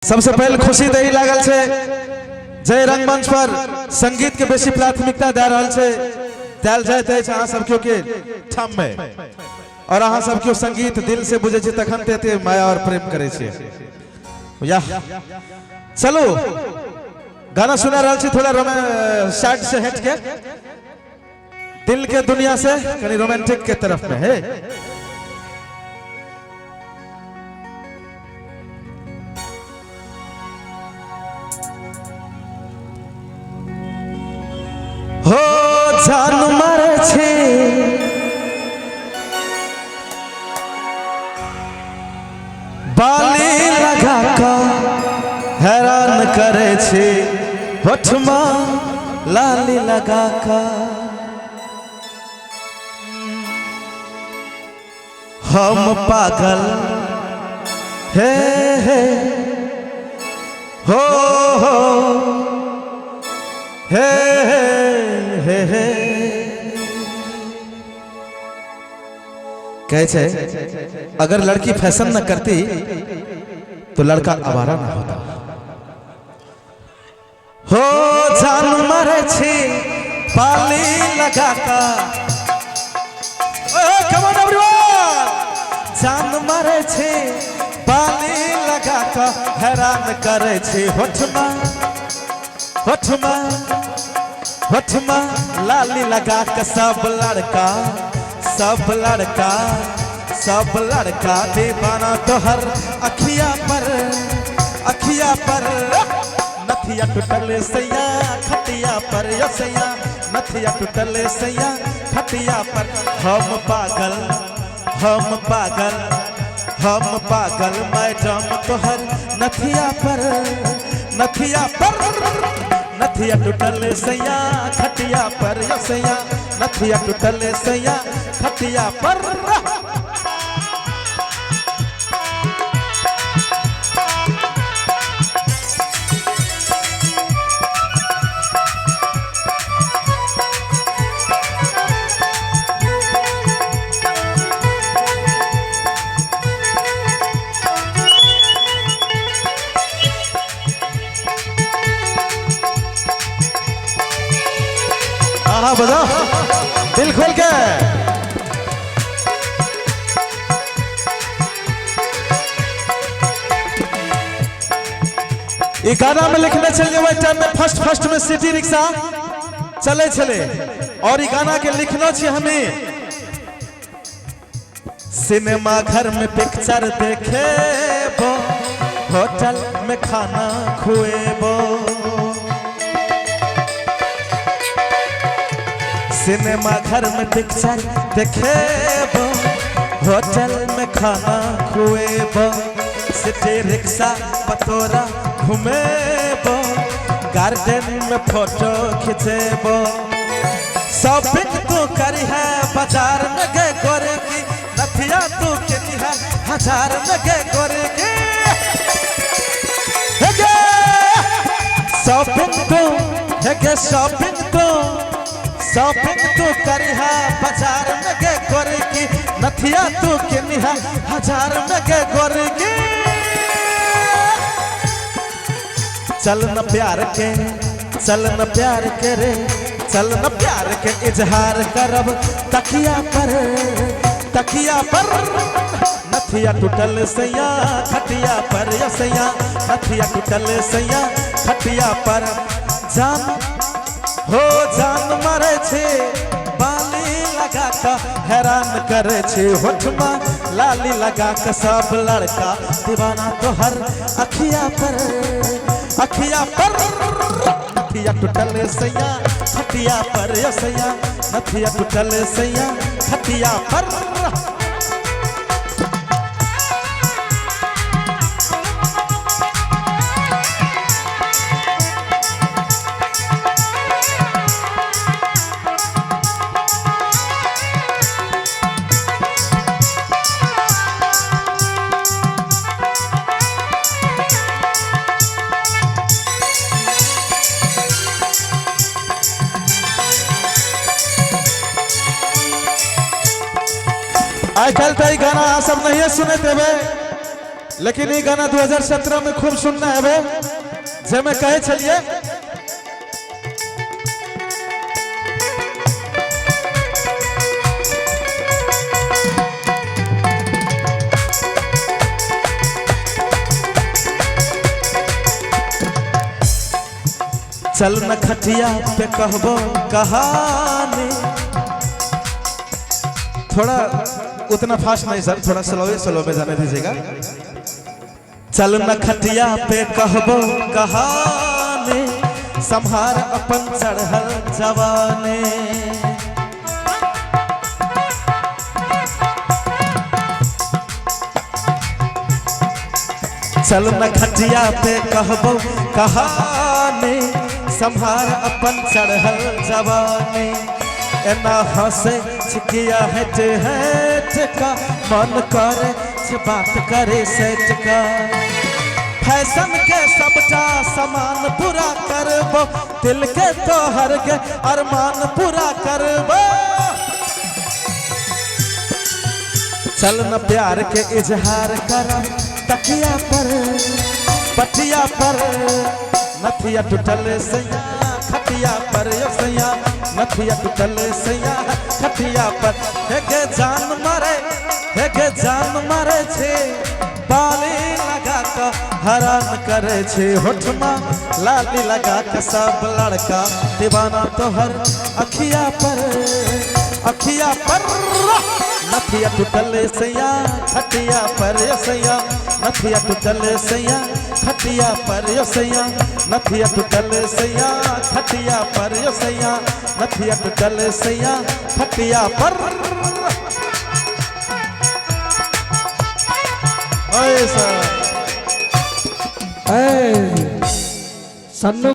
सबसे पहले खुशी दही लागल छे जय रंगमंच पर संगीत के बेसी प्राथमिकता दे रहल छे त्याल जाइत अछि अहाँ सब के ठाम में और अहाँ सब के संगीत दिल से बुझे छे तखन ते माया और प्रेम करे छे। या चलो गाना सुना रहल छे थोड़ा साइड से हट के दिल के दुनिया से कहीं रोमांटिक के तरफ में है। हो जान मारे छे बाली लगा का हैरान करे छे होठमा लाली लगा का हम पागल हे हो हे हे कैसे अगर लड़की फैशन न करती तो लड़का आवारा ना होता। हो जान मरे छी पाली लगा का कम ऑन एवरीवन जान मरे छी पाली लगा का हैरान करे छी होठमा होठमा होठमा लाली लगा के सब लड़का दीवाना तोहर अखिया पर नथिया टूटले सैया खटिया पर सैया नथिया टूटले सैया खटिया पर हम पागल मैडम तोहर नथिया पर नथिया टूटले सैया खटिया पर सैया नथिया टूटले सैया खटिया पर। हाँ बजाओ दिल खोल के ये गाना में लिखने चलिए टाइम में फर्स्ट में सिटी रिक्शा चले और ये गाना के लिखना चाहिए हमें सिनेमा घर में पिक्चर देखे बो होटल में खाना खुएबो सिनेमा घर में पिक्चर देखेबो होटल में खाना खुएबो सिटी रिक्शा पतोरा घूमेबो गार्डन में फोटो खिंचेबो शॉपिंग तू करी है बाजार में गए गोरे की नथिया तू किनी है हजार में गए गोरे की शॉपिंग तू करी है बाजार में गे गोरे की नथिया तू किनी है हजार में गे गोरे की चल न प्यार के रे चल न प्यार के इजहार करब तकिया पर नथिया टूटल सैया खटिया पर सैया नथिया टूटल सैया खटिया पर जान मरे छे बाली लगा का हैरान करे छे होठमा लाली लगा के सब लड़का दीवाना तोहर अखिया पर नथिया टूटले सैया खटिया पर सैया नथिया टूटले सैया खटिया पर। आजकल तो गाना सब नहीं सुने थे लेकिन ये गाना 2017 में खूब सुनना है बे जे मैं कहे चलिए चल न खटिया पे कहबो कहानी। थोड़ा उतना फास्ट नहीं सर, थोड़ा स्लो में जाने दीजिएगा। चल न खटिया पे कहबो कहानी, संभार अपन चढ़ल जवानी। चल न खटिया पे कहबो कहानी, संभार अपन चढ़ल जवानी। एना हंसे छिकिया हेट का, मन करे बात करे सेठ का। फैशन के सबटा सामान पूरा करबो, दिल के तोहर के अरमान पूरा करबो। चल न प्यार के इजहार कर तकिया पर पटिया पर, नथिया टूटल सैया खटिया पर सैया, नथिया टूटल सैया खटिया पर। हे जान मारे छे, बाली लगा के हरान करे छे। होठमा लाली लगा के सब लड़का दीवाना तोहर अखिया पर नथिया टूटल सैया खटिया पर सैया, नथिया टूटल सैया खटिया पर सैया, नथिया टूटल सैया खटिया पर सैया, नथिया टूटल सैया खटिया पर। सन्नू